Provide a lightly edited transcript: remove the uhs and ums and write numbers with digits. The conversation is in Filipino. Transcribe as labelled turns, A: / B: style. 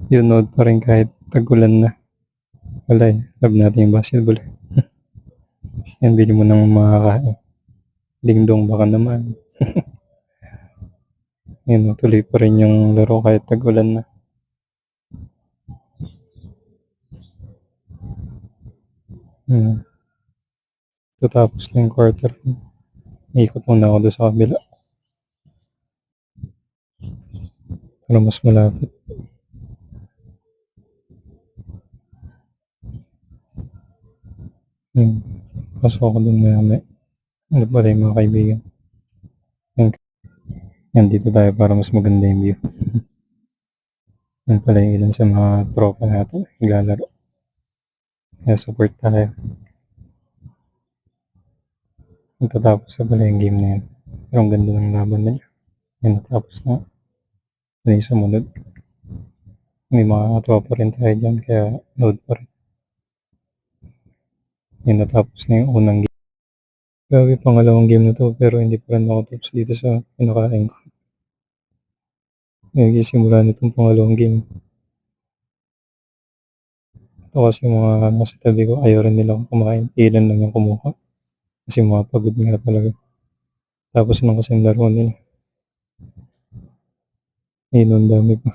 A: Yun, nood pa rin kahit tag-ulan na. Wala eh, love natin yung basketball eh. Yan, bili mo ng makakain. Dingdong baka naman. Yun, tuloy pa rin yung laro kahit tag-ulan na. Tatapos na yung quarter. Ikot muna ako doon sa kabila. Para mas malapit. Pasok ako doon maya. Ano pala yung mga kaibigan. Yan, dito tayo para mas maganda yung view. Yan pala yung ilan sa mga tropa natin naglalaro. Kaya support tayo. Natatapos na pala yung game na yan. Pero ang ganda ng laban nila. Yan, natapos na. Ano yung sumunod. May mga tropa rin tayo dyan, kaya load pa rin. Yan, natapos na yung unang game. Grabe, pangalawang game na to, pero hindi pa rin ako tapos dito sa pinakain ko. Nagsisimula na itong pangalawang game. Ito kasi mga nasa tabi ko, ayaw rin nila kumain. Ilan lang yung kumuha. Kasi mga pagod nga talaga. Tapos lang kasi yung laro nila. Ayun, ang dami pa.